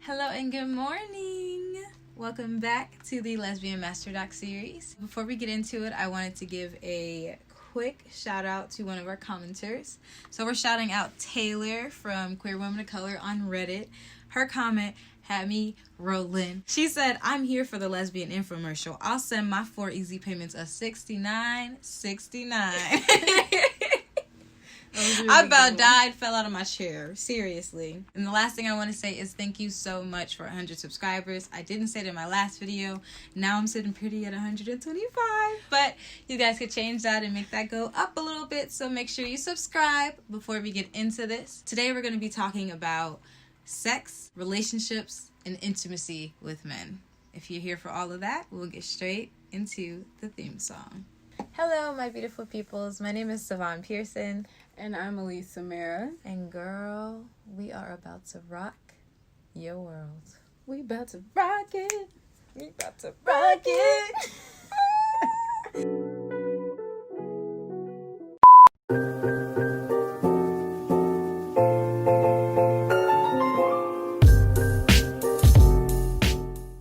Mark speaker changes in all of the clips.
Speaker 1: Hello and good morning. Welcome back to the Lesbian Masterdoc Series. Before we get into it, I wanted to give a quick shout out to one of our commenters. So we're shouting out Taylor from Queer Women of Color on Reddit. Her comment had me rolling. She said, "I'm here for the lesbian infomercial. I'll send my 4 easy payments of $69.69." Really I about died, fell out of my chair. Seriously. And the last thing I want to say is thank you so much for 100 subscribers. I didn't say it in my last video. Now I'm sitting pretty at 125. But you guys could change that and make that go up a little bit. So make sure you subscribe before we get into this. Today we're going to be talking about sex, relationships, and intimacy with men. If you're here for all of that, we'll get straight into the theme song.
Speaker 2: Hello, my beautiful peoples. My name is Savonne Pearson.
Speaker 3: And I'm Alysse, Samara.
Speaker 2: And girl, we are about to rock your world.
Speaker 3: We about to rock it.
Speaker 2: We about to rock it.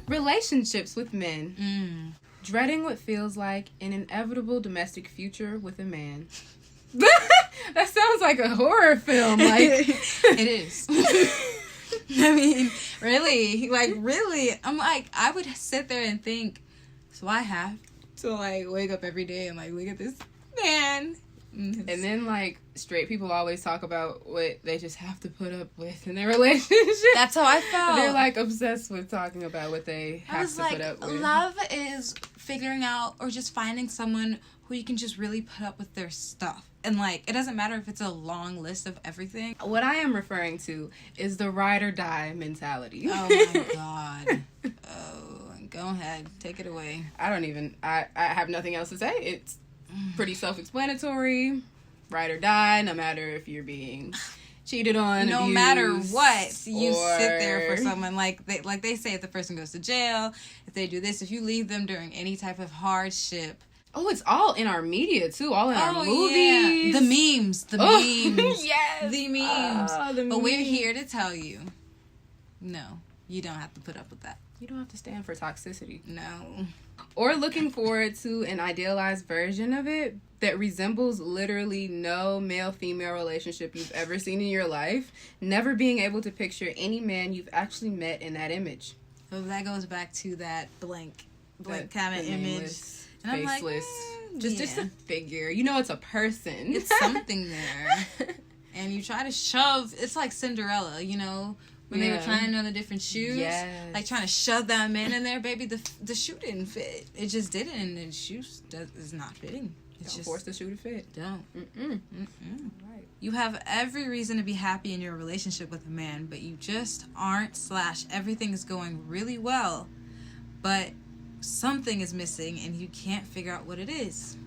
Speaker 3: Relationships with men. Dreading what feels like an inevitable domestic future with a man. That sounds like a horror film. Like
Speaker 1: it is. I mean, really. I'm like, I would sit there and think, so I have to wake up every day and look at this man.
Speaker 3: And then straight people always talk about what they just have to put up with in their relationship.
Speaker 1: That's how I felt.
Speaker 3: They're obsessed with talking about what they have to put up with.
Speaker 1: Love is figuring out or just finding someone who you can just really put up with their stuff. And it doesn't matter if it's a long list of everything.
Speaker 3: What I am referring to is the ride or die mentality.
Speaker 1: Oh my God. Oh, go ahead. Take it away.
Speaker 3: I have nothing else to say. It's pretty self-explanatory. Ride or die, no matter if you're being cheated on,
Speaker 1: no
Speaker 3: abused,
Speaker 1: matter what, you sit there for someone. They say, if the person goes to jail, if they do this, if you leave them during any type of hardship.
Speaker 3: Oh, it's all in our media, too. All in our movies.
Speaker 1: Yeah. The memes.
Speaker 3: Yes.
Speaker 1: The memes.
Speaker 3: The memes.
Speaker 1: But we're here to tell you, no, you don't have to put up with that.
Speaker 3: You don't have to stand for toxicity.
Speaker 1: No.
Speaker 3: Or looking forward to an idealized version of it that resembles literally no male-female relationship you've ever seen in your life. Never being able to picture any man you've actually met in that image.
Speaker 1: So that goes back to that blank kind of image. And
Speaker 3: faceless.
Speaker 1: I'm
Speaker 3: just a figure. You know it's a person.
Speaker 1: It's something there. And you try to shove. It's like Cinderella, when they were trying on the different shoes.
Speaker 3: Yes.
Speaker 1: Trying to shove that man in there, baby. The shoe didn't fit. It just didn't. And the shoe is not fitting.
Speaker 3: Don't force the shoe to fit.
Speaker 1: Don't.
Speaker 3: Right.
Speaker 1: You have every reason to be happy in your relationship with a man, but you just aren't. Everything is going really well, but something is missing and you can't figure out what it is.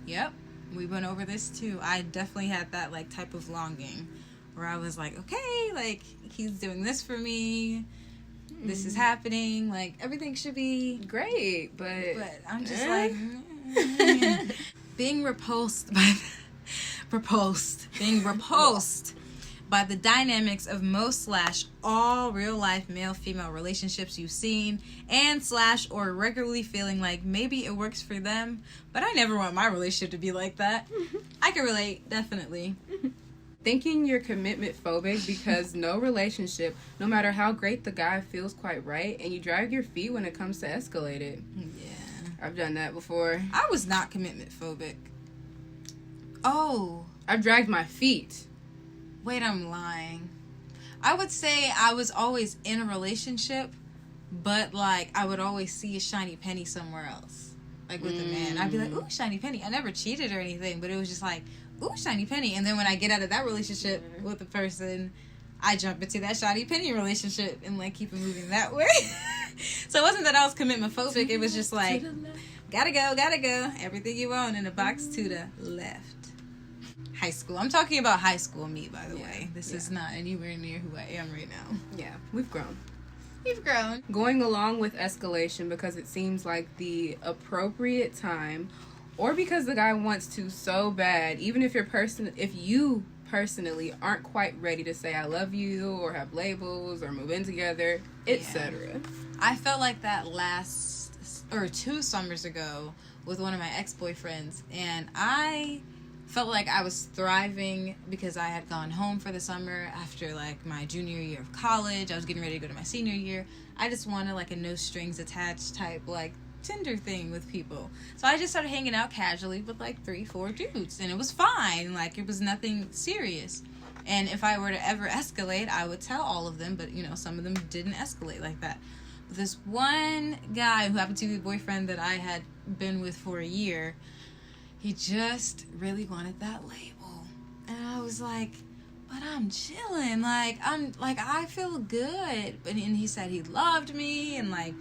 Speaker 1: Yep, we went over this too. I definitely had that type of longing where I was okay, he's doing this for me, this is happening, everything should be
Speaker 3: great, but
Speaker 1: I'm just being repulsed by the dynamics of most / all real-life male-female relationships you've seen and / or regularly feeling maybe it works for them, but I never want my relationship to be like that. I can relate, definitely.
Speaker 3: Thinking you're commitment phobic because no relationship, no matter how great the guy, feels quite right, and you drag your feet when it comes to escalate it.
Speaker 1: Yeah.
Speaker 3: I've done that before.
Speaker 1: I was not commitment phobic. Oh.
Speaker 3: I've dragged my feet.
Speaker 1: Wait, I'm lying. I would say I was always in a relationship, but I would always see a shiny penny somewhere else. With a man. I'd be ooh, shiny penny. I never cheated or anything, but it was just ooh, shiny penny. And then when I get out of that relationship with a person, I jump into that shiny penny relationship and keep it moving that way. So it wasn't that I was commitment phobic. It was just gotta go. Everything you own in a box to the left. High school. I'm talking about high school me, by the way. This is not anywhere near who I am right now.
Speaker 3: Yeah, we've grown.
Speaker 1: We've grown.
Speaker 3: Going along with escalation because it seems like the appropriate time, or because the guy wants to so bad, even if you personally aren't quite ready to say I love you or have labels or move in together, etc.
Speaker 1: I felt like that two summers ago with one of my ex-boyfriends, and I felt like I was thriving because I had gone home for the summer after like my junior year of college. I was getting ready to go to my senior year. I just wanted like a no strings attached type like Tinder thing with people. So I just started hanging out casually with like 3-4 dudes, and it was fine. Like, it was nothing serious. And if I were to ever escalate, I would tell all of them, but you know, some of them didn't escalate like that. But this one guy who happened to be the boyfriend that I had been with for a year, he just really wanted that label. And I was like, but I'm chilling. I feel good. And he said he loved me, and like,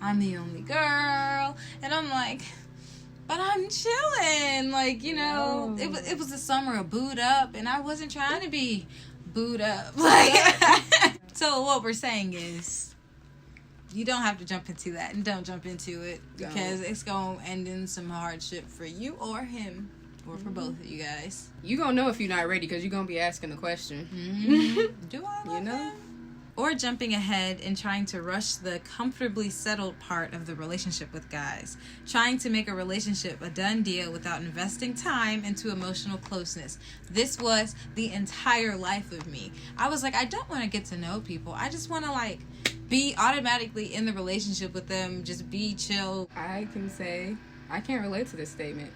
Speaker 1: I'm the only girl. And I'm like, but I'm chilling. Like, you know, it was the summer of booed up, and I wasn't trying to be booed up. Like, so what we're saying is, you don't have to jump into that, and don't jump into it, because it's going to end in some hardship for you or him, or for both of you guys.
Speaker 3: You going to know if you're not ready, because you're going to be asking the question.
Speaker 1: Mm-hmm. Do I love him? Or jumping ahead and trying to rush the comfortably settled part of the relationship with guys. Trying to make a relationship a done deal without investing time into emotional closeness. This was the entire life of me. I was like, I don't want to get to know people. I just want to like be automatically in the relationship with them. Just be chill.
Speaker 3: I can say I can't relate to this statement.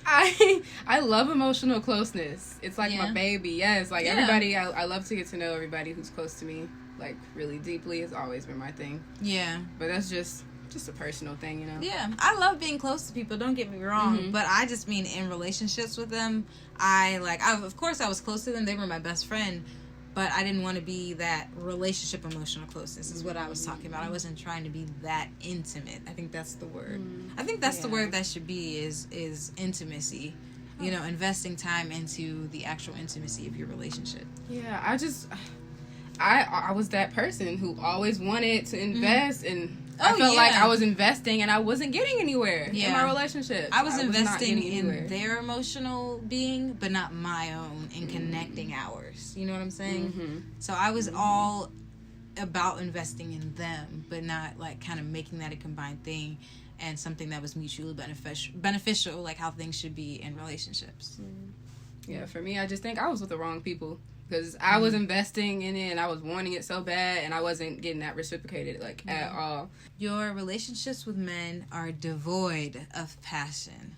Speaker 3: I love emotional closeness. It's like my baby. Yes, like everybody. I love to get to know everybody who's close to me, like really deeply. It's always been my thing. Yeah, but that's just a personal thing, you know.
Speaker 1: Yeah, I love being close to people. Don't get me wrong, but I just mean in relationships with them. Of course I was close to them. They were my best friend. But I didn't want to be that relationship emotional closeness is what I was talking about. I wasn't trying to be that intimate. I think that's the word. I think that's the word that should be is intimacy. You know, investing time into the actual intimacy of your relationship.
Speaker 3: Yeah, I was that person who always wanted to invest and I felt like I was investing and I wasn't getting anywhere in my relationship.
Speaker 1: I was investing in their emotional being, but not my own, in connecting ours. You know what I'm saying? So I was all about investing in them, but not like kind of making that a combined thing and something that was mutually beneficial, like how things should be in relationships.
Speaker 3: Yeah, for me, I just think I was with the wrong people. Because I was investing in it and I was wanting it so bad and I wasn't getting that reciprocated, like, at all.
Speaker 1: Your relationships with men are devoid of passion.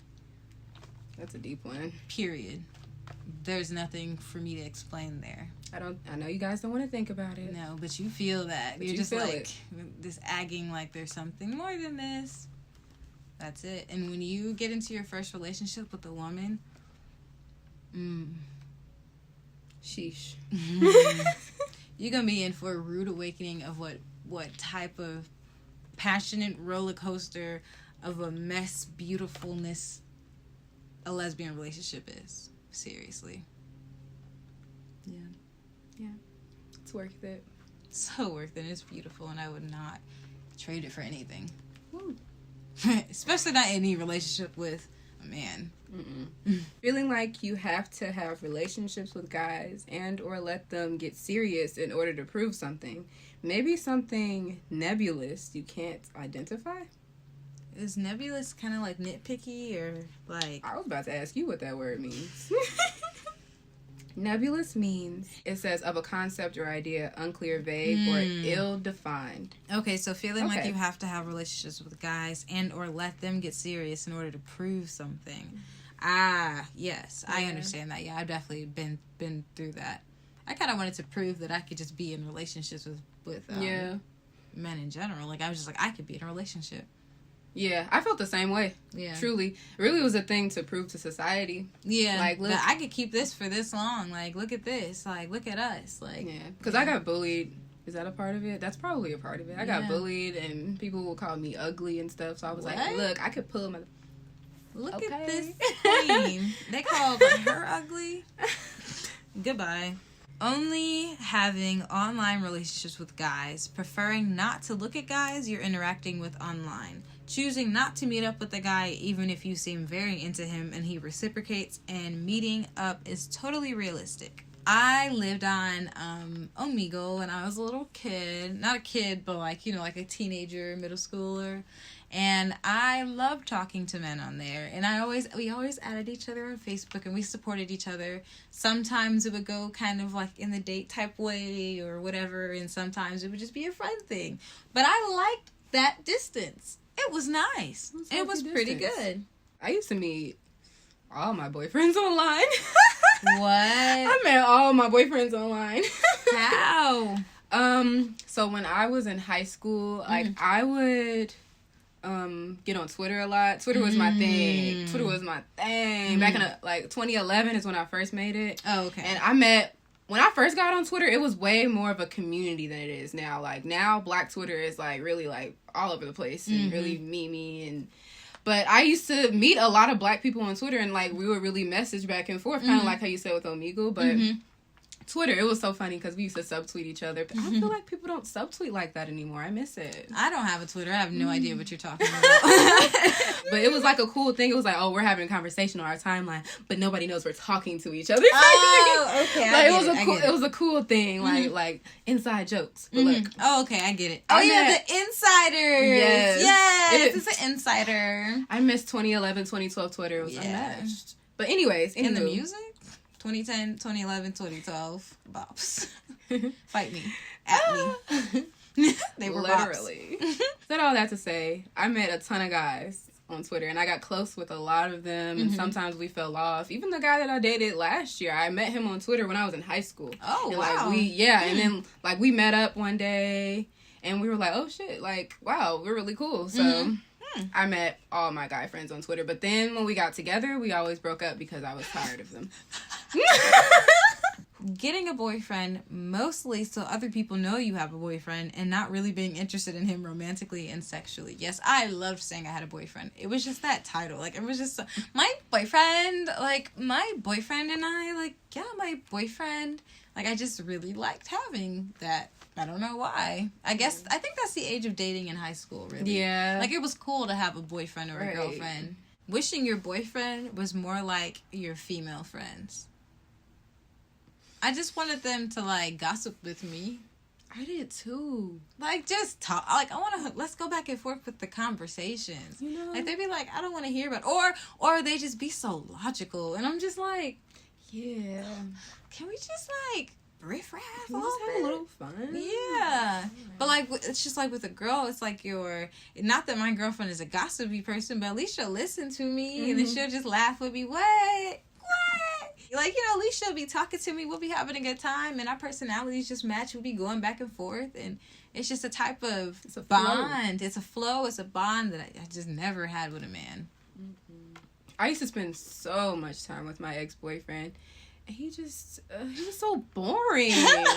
Speaker 3: That's a deep one.
Speaker 1: Period. There's nothing for me to explain there.
Speaker 3: I know you guys don't want to think about it.
Speaker 1: No, but you feel that. You're just like, this agging like there's something more than this. That's it. And when you get into your first relationship with a woman,
Speaker 3: sheesh.
Speaker 1: You're gonna be in for a rude awakening of what type of passionate roller coaster of a mess beautifulness a lesbian relationship is. Seriously.
Speaker 3: Yeah, it's worth it.
Speaker 1: So worth it. It's beautiful, and I would not trade it for anything. Especially not any relationship with a man.
Speaker 3: Feeling like you have to have relationships with guys and or let them get serious in order to prove something. Maybe something nebulous you can't identify?
Speaker 1: Is nebulous kind of like nitpicky or like...
Speaker 3: I was about to ask you what that word means. Nebulous means, it says, of a concept or idea, unclear, vague, or ill-defined.
Speaker 1: Okay, so feeling like you have to have relationships with guys and or let them get serious in order to prove something. Yes, I understand that. Yeah, I've definitely been through that. I kind of wanted to prove that I could just be in relationships with men in general. Like, I was just like, I could be in a relationship.
Speaker 3: Yeah, I felt the same way. Yeah. Truly. It really was a thing to prove to society.
Speaker 1: Yeah. Like, look, I could keep this for this long. Like, look at this. Like, look at us. Like,
Speaker 3: yeah. Because I got bullied. Is that a part of it? That's probably a part of it. I got bullied and people would call me ugly and stuff. So I was like, look, I could pull my...
Speaker 1: Look at this queen. They called her ugly. Goodbye. Only having online relationships with guys, preferring not to look at guys you're interacting with online, choosing not to meet up with the guy even if you seem very into him and he reciprocates, and meeting up is totally realistic. I lived on Omegle when I was a little kid. Not a kid, but like, you know, like a teenager, middle schooler. And I loved talking to men on there. And we always added each other on Facebook and we supported each other. Sometimes it would go kind of like in the date type way or whatever. And sometimes it would just be a friend thing. But I liked that distance. It was nice. It was pretty good.
Speaker 3: I used to meet all my boyfriends online.
Speaker 1: What?
Speaker 3: I met all my boyfriends online.
Speaker 1: How?
Speaker 3: So when I was in high school, like I would get on Twitter a lot. Twitter was my thing. Back in like 2011 is when I first made it.
Speaker 1: Oh, okay.
Speaker 3: And when I first got on Twitter, it was way more of a community than it is now. Like now Black Twitter is like really like all over the place and really memey but I used to meet a lot of Black people on Twitter and like we would really message back and forth, kind of like how you said with Omegle, but Twitter, it was so funny because we used to subtweet each other. But I feel like people don't subtweet like that anymore. I miss it.
Speaker 1: I don't have a Twitter. I have no idea what you're talking about.
Speaker 3: But it was like a cool thing. It was like, oh, we're having a conversation on our timeline, but nobody knows we're talking to each other.
Speaker 1: Oh, okay.
Speaker 3: Like, it was a cool thing, like inside jokes. But look.
Speaker 1: Oh, okay, I get it. Oh, yeah, the insiders. Yes, it's an insider.
Speaker 3: I missed 2011, 2012 Twitter. It was unmatched. But anyways,
Speaker 1: in the music? 2010, 2011, 2012, bops. Fight me. At me. They were
Speaker 3: literally. Said all that to say, I met a ton of guys on Twitter, and I got close with a lot of them, and sometimes we fell off. Even the guy that I dated last year, I met him on Twitter when I was in high school.
Speaker 1: Oh,
Speaker 3: and,
Speaker 1: wow.
Speaker 3: And then, like, we met up one day, and we were like, oh, shit, like, wow, we're really cool. So... I met all my guy friends on Twitter, but then when we got together, we always broke up because I was tired of them.
Speaker 1: Getting a boyfriend mostly so other people know you have a boyfriend and not really being interested in him romantically and sexually. Yes, I loved saying I had a boyfriend. It was just that title. Like, it was just my boyfriend and I, like, yeah, my boyfriend. Like, I just really liked having that. I don't know why. I think that's the age of dating in high school, really. Yeah. Like, it was cool to have a boyfriend or a girlfriend. Wishing your boyfriend was more like your female friends. I just wanted them to, like, gossip with me.
Speaker 3: I did, too.
Speaker 1: Like, just talk. Like, let's go back and forth with the conversations. You know? Like, they'd be like, I don't want to hear about it. Or they just be so logical. And I'm just like, yeah. Can we just, like... riff raff a little
Speaker 3: fun.
Speaker 1: Yeah. But like it's just like with a girl, it's like not that my girlfriend is a gossipy person, but at least she'll listen to me and then she'll just laugh with me. What? Like, you know, at least she'll be talking to me, we'll be having a good time, and our personalities just match, we'll be going back and forth, and it's just a type of bond. It's a flow, it's a bond that I just never had with a man.
Speaker 3: I used to spend so much time with my ex-boyfriend. He was so boring.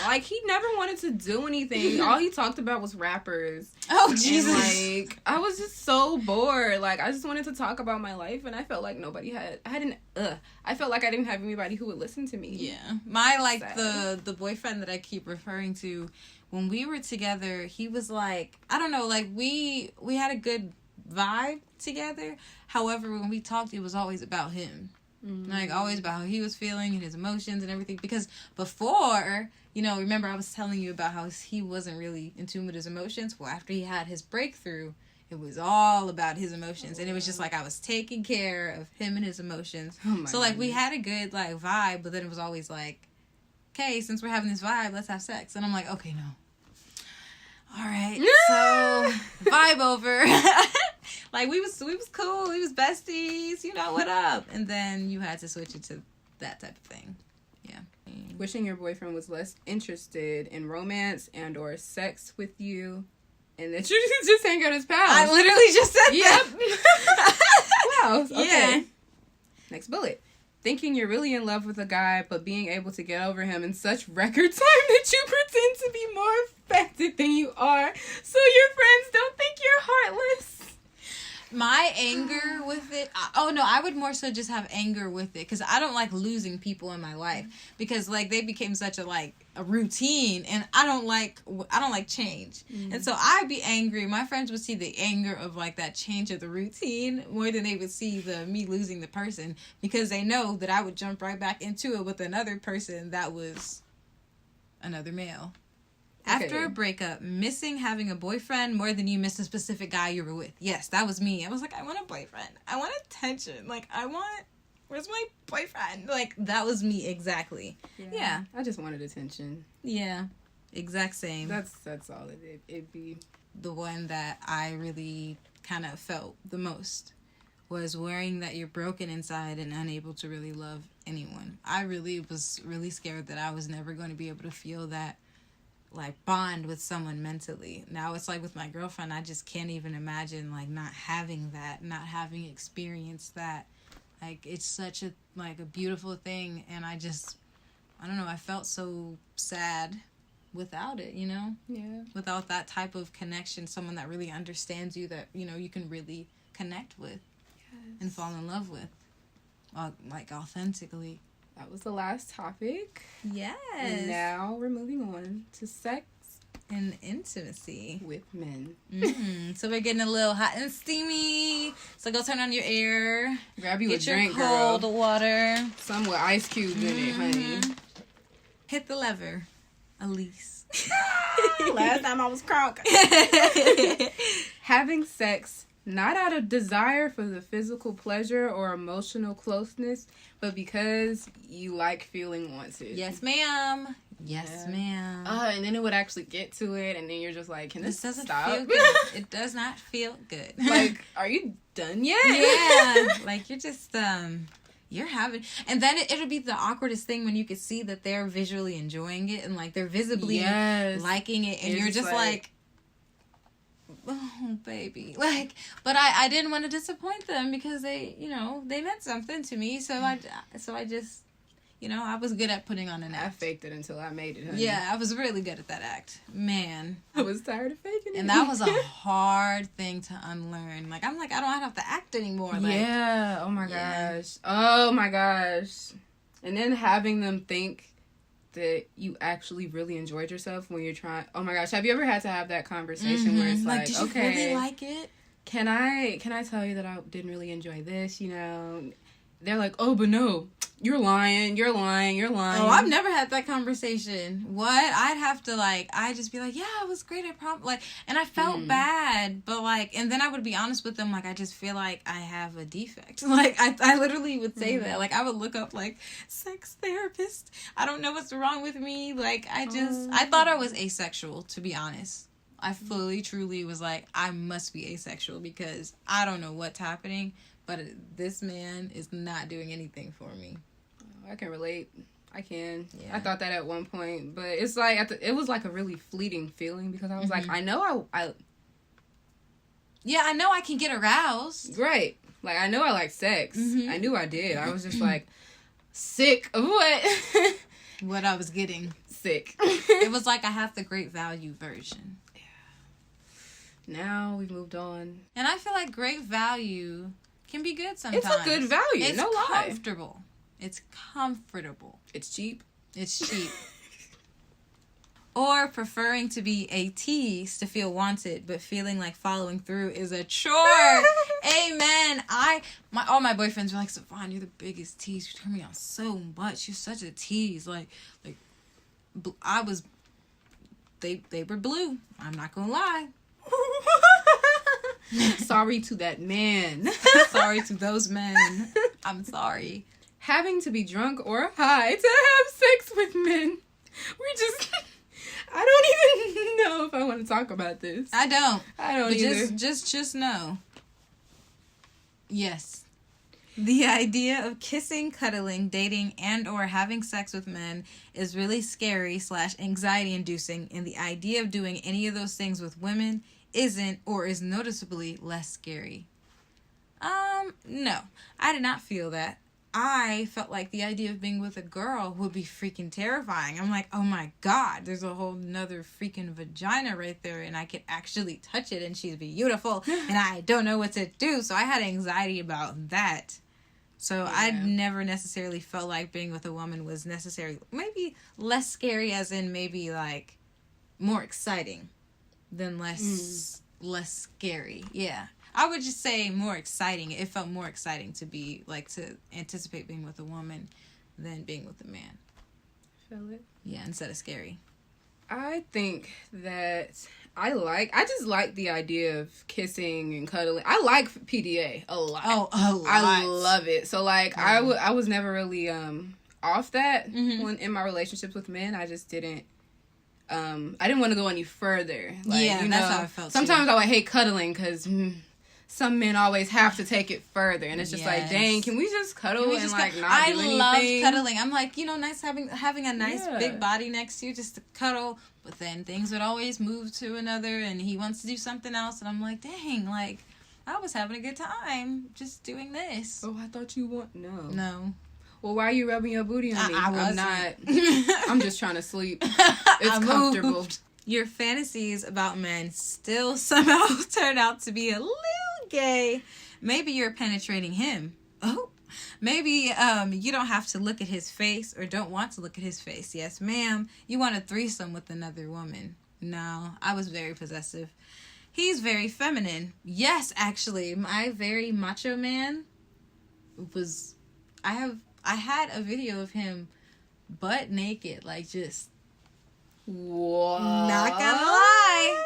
Speaker 3: Like, he never wanted to do anything. All he talked about was rappers.
Speaker 1: Oh, Jesus.
Speaker 3: And, like, I was just so bored. Like, I just wanted to talk about my life, and I felt like I felt like I didn't have anybody who would listen to me.
Speaker 1: Yeah. My, like, the boyfriend that I keep referring to, when we were together, he was like, I don't know, like, we had a good vibe together. However, when we talked, it was always about him. Like, always about how he was feeling and his emotions and everything. Because before, you know, remember I was telling you about how he wasn't really in tune with his emotions? Well, after he had his breakthrough, it was all about his emotions. And it was just like I was taking care of him and his emotions. So, like, we had a good, like, vibe. But then it was always like, okay, since we're having this vibe, let's have sex. And I'm like, okay, no. All right. So, vibe over. Like, we was cool. We was besties. You know, what up? And then you had to switch it to that type of thing. Yeah.
Speaker 3: Wishing your boyfriend was less interested in romance and or sex with you. And that you just hang out as pals.
Speaker 1: I literally just said that.
Speaker 3: Wow. Okay.
Speaker 1: Yeah.
Speaker 3: Next bullet. Thinking you're really in love with a guy, but being able to get over him in such record time that you pretend to be more affected than you are, so your friends don't think you're heartless.
Speaker 1: My anger with it, Oh, no, I would more so just have anger with it, because I don't like losing people in my life, because, like, they became such a routine, and I don't like change. And so I'd be angry. My friends would see the anger of, like, that change of the routine more than they would see me losing the person, because they know that I would jump right back into it with another person that was another male. After a breakup, missing having a boyfriend more than you miss a specific guy you were with. Yes, that was me. I was like, I want a boyfriend. I want attention. Like, where's my boyfriend? Like, that was me exactly. Yeah.
Speaker 3: I just wanted attention.
Speaker 1: Yeah. Exact same.
Speaker 3: That's all it'd be.
Speaker 1: The one that I really kind of felt the most was worrying that you're broken inside and unable to really love anyone. I really was really scared that I was never going to be able to feel that, like, bond with someone mentally. Now it's like with my girlfriend, I just can't even imagine, like, not having that, not having experienced that. Like, it's such a beautiful thing, and I don't know, I felt so sad without it, you know?
Speaker 3: Yeah. Without
Speaker 1: that type of connection, someone that really understands you, that, you know, you can really connect with. Yes. And fall in love with, like, authentically.
Speaker 3: That was the last topic.
Speaker 1: Yes.
Speaker 3: And now we're moving on to sex
Speaker 1: and intimacy
Speaker 3: with men.
Speaker 1: So we're getting a little hot and steamy. So go turn on your air.
Speaker 3: Grab you a drink,
Speaker 1: girl. Get your cold water.
Speaker 3: Some with ice cubes in it, honey.
Speaker 1: Hit the lever, Alysse.
Speaker 3: Last time I was crunk. Having sex not out of desire for the physical pleasure or emotional closeness, but because you like feeling wanted.
Speaker 1: Yes, ma'am. Yes, ma'am.
Speaker 3: And then it would actually get to it, and then you're just like, can this
Speaker 1: doesn't
Speaker 3: stop?
Speaker 1: Feel good. It does not feel good.
Speaker 3: Like, are you done yet?
Speaker 1: Yeah. Like, you're just, you're having, and then it'll be the awkwardest thing when you can see that they're visually enjoying it, and, like, they're visibly liking it, and you're just like, oh, baby. Like, but I didn't want to disappoint them, because they, you know, they meant something to me. So I just, you know, I was good at putting on an act.
Speaker 3: I faked it until I made it, honey.
Speaker 1: Yeah, I was really good at that act. Man.
Speaker 3: I was tired of faking it.
Speaker 1: And that was a hard thing to unlearn. Like, I'm like, I don't have to act anymore. Like,
Speaker 3: yeah. Oh, my gosh. Oh, my gosh. And then having them think that you actually really enjoyed yourself when you're trying. Oh my gosh, have you ever had to have that conversation where it's like,
Speaker 1: did you
Speaker 3: okay,
Speaker 1: really like it?
Speaker 3: Can I tell you that I didn't really enjoy this? You know, they're like, oh, but no, you're lying. Oh,
Speaker 1: I've never had that conversation. What? I'd have to, like, I'd just be like, yeah, it was great. And I felt bad, but, like, and then I would be honest with them, like, I just feel like I have a defect. Like, I literally would say that. Like, I would look up, like, sex therapist. I don't know what's wrong with me. Like, I thought I was asexual, to be honest. I fully, truly was like, I must be asexual, because I don't know what's happening, but this man is not doing anything for me.
Speaker 3: I can relate. I can.
Speaker 1: Yeah.
Speaker 3: I thought that at one point, but it's like it was like a really fleeting feeling, because I was like, I know I
Speaker 1: I can get aroused.
Speaker 3: Right. Like, I know I like sex. I knew I did. I was just like sick of what
Speaker 1: what I was getting.
Speaker 3: Sick.
Speaker 1: It was like I have the great value version.
Speaker 3: Yeah. Now we've moved on.
Speaker 1: And I feel like great value can be good sometimes.
Speaker 3: It's a good value.
Speaker 1: It's
Speaker 3: no lie.
Speaker 1: Comfortable. It's comfortable.
Speaker 3: It's cheap.
Speaker 1: It's cheap. Or preferring to be a tease to feel wanted, but feeling like following through is a chore. Amen. All my boyfriends were like, Savonne, you're the biggest tease. You turn me on so much. You're such a tease. Like I was. They were blue. I'm not gonna lie.
Speaker 3: Sorry to that man.
Speaker 1: Sorry to those men. I'm sorry.
Speaker 3: Having to be drunk or high to have sex with men. I don't even know if I want to talk about this.
Speaker 1: I don't
Speaker 3: either.
Speaker 1: Just know. Yes. The idea of kissing, cuddling, dating, and or having sex with men is really scary / anxiety inducing, and the idea of doing any of those things with women isn't or is noticeably less scary. No. I did not feel that. I felt like the idea of being with a girl would be freaking terrifying. I'm like, oh my God, there's a whole nother freaking vagina right there, and I could actually touch it, and she's beautiful, and I don't know what to do. So I had anxiety about that. So yeah. I never necessarily felt like being with a woman was necessarily, maybe less scary, as in maybe like more exciting than less scary. Yeah. I would just say more exciting. It felt more exciting to be, like, to anticipate being with a woman than being with a man.
Speaker 3: Feel it?
Speaker 1: Yeah, instead of scary.
Speaker 3: I think that I just like the idea of kissing and cuddling. I like PDA a lot. Oh, a lot. I love it. So, like, I was never really off that when in my relationships with men. I just didn't. I didn't want to go any further. Like,
Speaker 1: yeah, you know, that's how I felt.
Speaker 3: Sometimes I would hate cuddling because some men always have to take it further, and it's just like, dang, can we just cuddle not do anything? I love
Speaker 1: cuddling. I'm like, you know, nice having a nice big body next to you just to cuddle, but then things would always move to another, and he wants to do something else, and I'm like, dang, like, I was having a good time just doing this.
Speaker 3: Oh, I thought you want
Speaker 1: no.
Speaker 3: Well, why are you rubbing your booty on me? I'm not. I'm just trying to sleep. It's comfortable.
Speaker 1: Moved. Your fantasies about men still somehow turn out to be a little gay. Maybe you're penetrating him. Oh, maybe you don't have to look at his face or don't want to look at his face. Yes, ma'am. You want a threesome with another woman. No, I was very possessive. He's very feminine. Yes, actually, my very macho man was. I had a video of him butt naked, like just.
Speaker 3: What?
Speaker 1: Not gonna lie.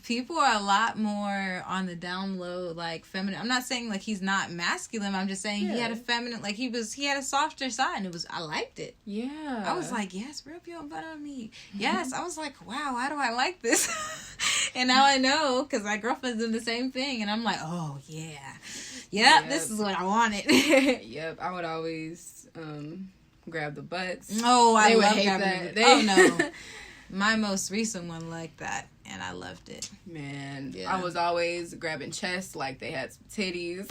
Speaker 1: People are a lot more on the down low, like feminine. I'm not saying like he's not masculine. I'm just saying he had a feminine, like he had a softer side, and I liked it.
Speaker 3: Yeah.
Speaker 1: I was like, yes, rub your butt on me. Yes. I was like, wow, why do I like this? And now I know, because my girlfriend's doing the same thing, and I'm like, oh yeah. Yep, this is what I wanted.
Speaker 3: Yep, I would always grab the butts.
Speaker 1: Oh, I love grabbing that. Oh no. My most recent one liked that, and I loved it.
Speaker 3: Man, yeah. I was always grabbing chests like they had some titties.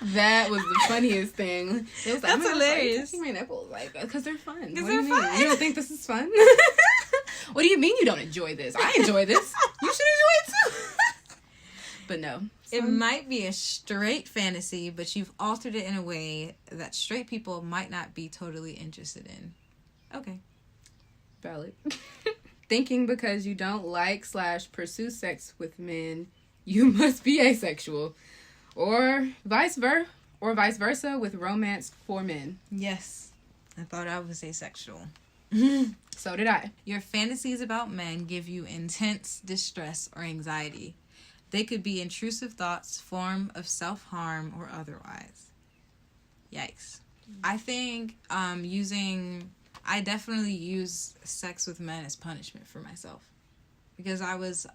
Speaker 3: That was the funniest thing. It was like,
Speaker 1: that's hilarious.
Speaker 3: Like, my nipples, like, because they're fun.
Speaker 1: Because they're fun.
Speaker 3: You don't think this is fun? What do you mean you don't enjoy this? I enjoy this. You should enjoy it too. But no.
Speaker 1: It might be a straight fantasy, but you've altered it in a way that straight people might not be totally interested in. Okay.
Speaker 3: Valid. Thinking because you don't like/pursue sex with men, you must be asexual. Or vice versa with romance for men.
Speaker 1: Yes. I thought I was asexual.
Speaker 3: So did I.
Speaker 1: Your fantasies about men give you intense distress or anxiety. They could be intrusive thoughts, form of self-harm, or otherwise. Yikes. I think I definitely use sex with men as punishment for myself. Because I was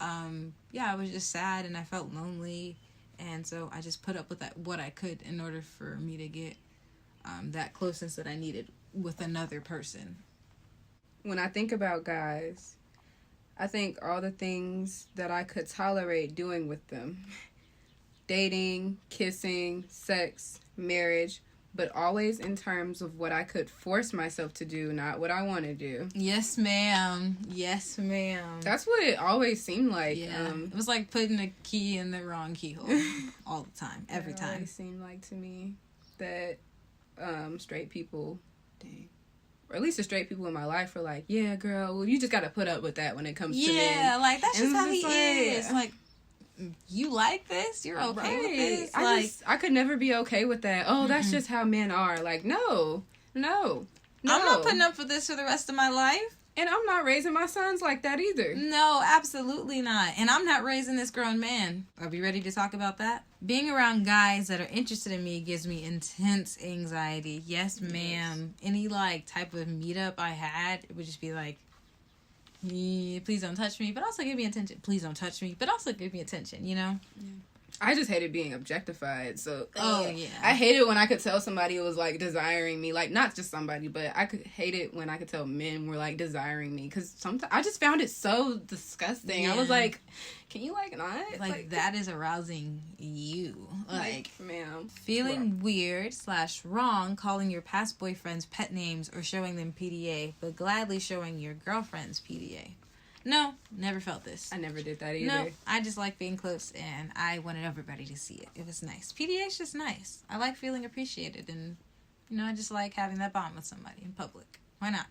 Speaker 1: just sad and I felt lonely. And so I just put up with what I could in order for me to get that closeness that I needed with another person.
Speaker 3: When I think about guys, I think all the things that I could tolerate doing with them. Dating, kissing, sex, marriage, but always in terms of what I could force myself to do, not what I want to do.
Speaker 1: Yes, ma'am. Yes, ma'am.
Speaker 3: That's what it always seemed like.
Speaker 1: Yeah. It was like putting a key in the wrong keyhole all the time, every time. It
Speaker 3: always seemed like to me that straight people, dang, or at least the straight people in my life were like, yeah, girl, well, you just got to put up with that when it comes to men.
Speaker 1: Yeah, like, that's just how he is. Like, you like this? You're okay with this?
Speaker 3: I could never be okay with that. Oh, that's just how men are. Like, no. I'm
Speaker 1: not putting up with this for the rest of my life.
Speaker 3: And I'm not raising my sons like that either.
Speaker 1: No, absolutely not. And I'm not raising this grown man. Are we ready to talk about that? Being around guys that are interested in me gives me intense anxiety. Yes, ma'am. Any, like, type of meetup I had, it would just be like, please don't touch me, but also give me attention. Please don't touch me, but also give me attention, you know? Yeah.
Speaker 3: I just hated being objectified. So,
Speaker 1: Oh, yeah.
Speaker 3: I hated when I could tell somebody was, like, desiring me. Like, not just somebody, but I could hate it when I could tell men were, like, desiring me. Because sometimes I just found it so disgusting.
Speaker 1: Yeah.
Speaker 3: I was like, can you, like, not?
Speaker 1: Like, that is arousing you. Like,
Speaker 3: ma'am.
Speaker 1: feeling weird / wrong calling your past boyfriends pet names or showing them PDA, but gladly showing your girlfriends PDA. No, never felt this.
Speaker 3: I never did that either.
Speaker 1: No, I just like being close, and I wanted everybody to see it. It was nice. PDA is just nice. I like feeling appreciated, and, you know, I just like having that bond with somebody in public. Why not?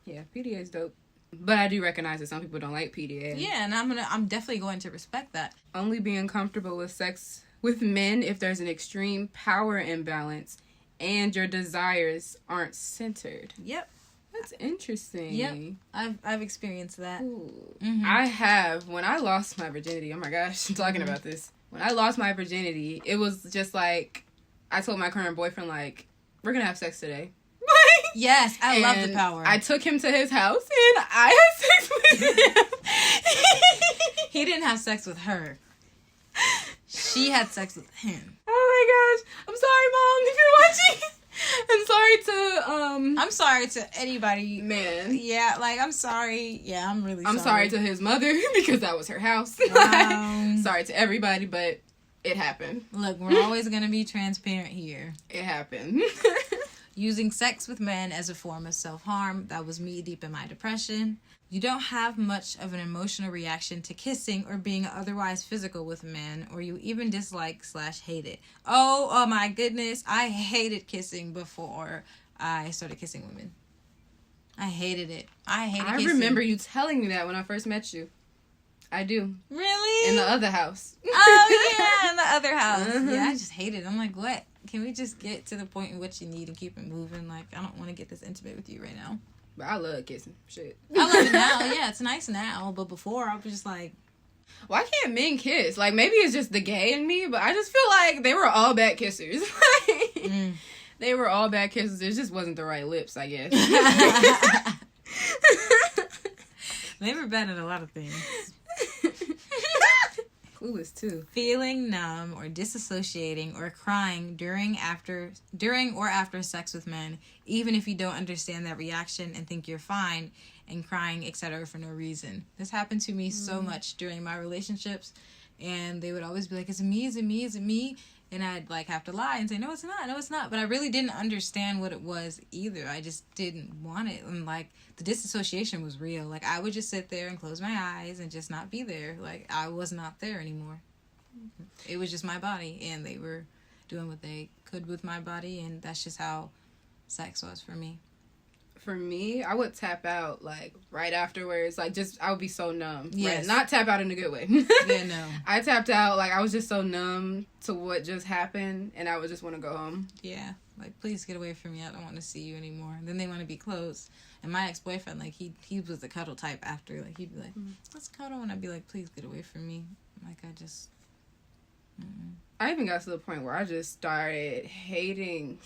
Speaker 3: Yeah, PDA is dope. But I do recognize that some people don't like PDA.
Speaker 1: Yeah, and I'm definitely going to respect that.
Speaker 3: Only being comfortable with sex with men if there's an extreme power imbalance and your desires aren't centered.
Speaker 1: Yep.
Speaker 3: That's interesting.
Speaker 1: Yep. I've experienced that.
Speaker 3: Mm-hmm. I have. When I lost my virginity, oh my gosh, I'm talking about this. When I lost my virginity, it was just like, I told my current boyfriend, like, we're going to have sex today.
Speaker 1: Yes, I love the power.
Speaker 3: I took him to his house and I had sex with him.
Speaker 1: He didn't have sex with her. She had sex with him.
Speaker 3: Oh my gosh. I'm sorry, Mom, if you're watching.
Speaker 1: I'm sorry to anybody.
Speaker 3: Man.
Speaker 1: Yeah, like, I'm sorry. Yeah, I'm really sorry.
Speaker 3: I'm sorry to his mother because that was her house. Sorry to everybody, but it happened.
Speaker 1: Look, we're always going to be transparent here.
Speaker 3: It happened.
Speaker 1: Using sex with men as a form of self-harm. That was me deep in my depression. You don't have much of an emotional reaction to kissing or being otherwise physical with men, or you even dislike / hate it. Oh my goodness. I hated kissing before I started kissing women. I hated it. I
Speaker 3: I remember you telling me that when I first met you. I do.
Speaker 1: Really?
Speaker 3: In the other house.
Speaker 1: Oh, yeah, in the other house.
Speaker 3: Uh-huh.
Speaker 1: Yeah, I just hate it. I'm like, what? Can we just get to the point in which you need and keep it moving? Like, I don't want to get this intimate with you right now.
Speaker 3: But I love kissing. Shit.
Speaker 1: I love it now. Yeah, it's nice now. But before, I was just like...
Speaker 3: Why can't men kiss? Like, maybe it's just the gay in me, but I just feel like they were all bad kissers. They were all bad kissers. It just wasn't the right lips, I guess.
Speaker 1: They were bad at a lot of things.
Speaker 3: Clueless, too.
Speaker 1: Feeling numb or disassociating or crying during or after sex with men, even if you don't understand that reaction and think you're fine, and crying, etc. for no reason. This happened to me so much during my relationships, and they would always be like, is it me, is it me, is it me? And I'd like have to lie and say, no, it's not. But I really didn't understand what it was either. I just didn't want it. And like the disassociation was real. Like I would just sit there and close my eyes and just not be there. Like I was not there anymore. It was just my body, and they were doing what they could with my body, and that's just how sex was for me.
Speaker 3: For me, I would tap out, like, right afterwards. Like, just, I would be so numb.
Speaker 1: Yes.
Speaker 3: Right? Not tap out in a good way.
Speaker 1: Yeah, no.
Speaker 3: I tapped out, like, I was just so numb to what just happened, and I would just want to go home.
Speaker 1: Yeah. Like, please get away from me. I don't want to see you anymore. And then they want to be close. And my ex-boyfriend, like, he was the cuddle type after. Like, he'd be like, let's cuddle. And I'd be like, please get away from me. Like, I just...
Speaker 3: I even got to the point where I just started hating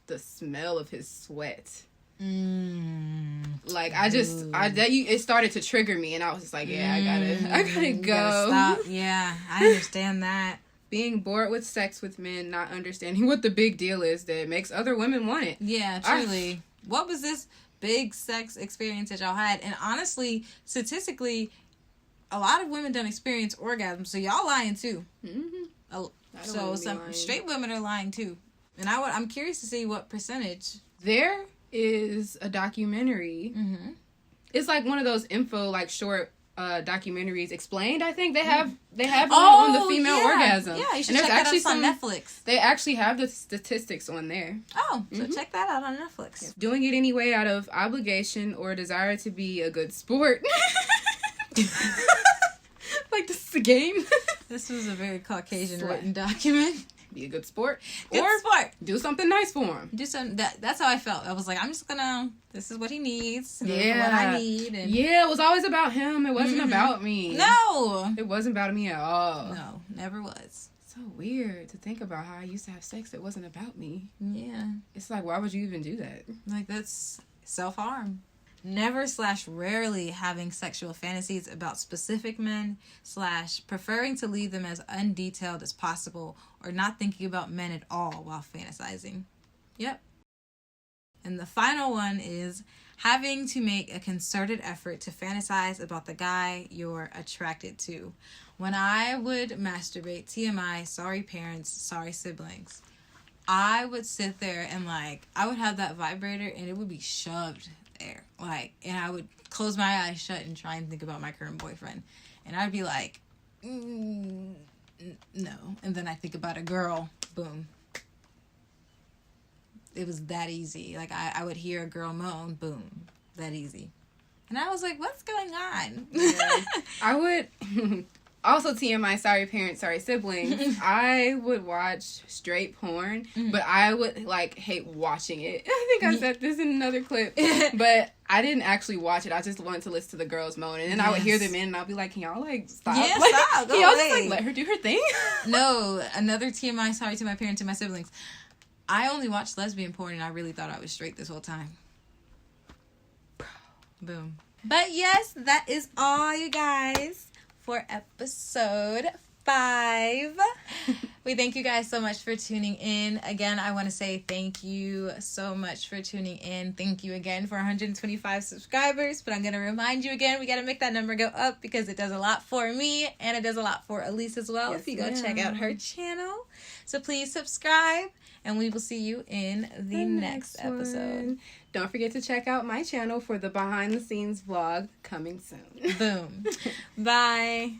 Speaker 3: the smell of his sweat. Like it started to trigger me, and I was just like, yeah, I gotta go.
Speaker 1: Gotta stop. Yeah, I understand that.
Speaker 3: Being bored with sex with men, not understanding what the big deal is that makes other women want it.
Speaker 1: Yeah, truly. What was this big sex experience that y'all had? And honestly, statistically, a lot of women don't experience orgasms, so y'all lying too. So some straight women are lying too. And I'm curious to see what percentage.
Speaker 3: There is a documentary. It's like one of those short documentaries. Explained, I think they have one on the female orgasm.
Speaker 1: Yeah, you should check that out on Netflix.
Speaker 3: They actually have the statistics on there.
Speaker 1: Oh, so check that out on Netflix.
Speaker 3: Yeah. Doing it anyway out of obligation or desire to be a good sport. Like, this is a game. This
Speaker 1: was a very Caucasian written document.
Speaker 3: Be a good sport.
Speaker 1: Sport.
Speaker 3: Do something nice for him.
Speaker 1: That's how I felt. I was like, I'm just gonna, this is what he needs.
Speaker 3: Yeah.
Speaker 1: What I need. And
Speaker 3: yeah, it was always about him. It wasn't about me.
Speaker 1: No.
Speaker 3: It wasn't about me at all.
Speaker 1: No, never was.
Speaker 3: So weird to think about how I used to have sex that wasn't about me.
Speaker 1: Yeah.
Speaker 3: It's like, why would you even do that?
Speaker 1: Like, that's self-harm. never/rarely having sexual fantasies about specific men / preferring to leave them as undetailed as possible or not thinking about men at all while fantasizing. Yep. And the final one is having to make a concerted effort to fantasize about the guy you're attracted to. When I would masturbate, TMI, sorry parents, sorry siblings, I would sit there and like, I would have that vibrator and it would be shoved there. Like, and I would close my eyes shut and try and think about my current boyfriend. And I'd be like, no. And then I think about a girl, boom. It was that easy. Like, I would hear a girl moan, boom, that easy. And I was like, what's going on?
Speaker 3: Yeah. I would, also TMI, sorry parents, sorry siblings, I would watch straight porn, but I would, like, hate watching it. I think I said this in another clip, but I didn't actually watch it. I just wanted to listen to the girls moan, and then I would hear them in, and I'll be like, can y'all, like, stop?
Speaker 1: Yeah,
Speaker 3: like,
Speaker 1: stop. Go
Speaker 3: can y'all
Speaker 1: away.
Speaker 3: just, like, let her do her thing?
Speaker 1: No, another TMI, sorry to my parents and my siblings. I only watched lesbian porn, and I really thought I was straight this whole time. Boom. But yes, that is all, you guys, for episode 5. We thank you guys so much for tuning in. Again, I want to say thank you so much for tuning in. Thank you again for 125 subscribers. But I'm going to remind you again, we got to make that number go up because it does a lot for me and it does a lot for Alysse as well.
Speaker 3: Yes,
Speaker 1: if you go check out her channel. So please subscribe and we will see you in the next episode.
Speaker 3: Don't forget to check out my channel for the behind the scenes vlog coming soon.
Speaker 1: Boom. Bye.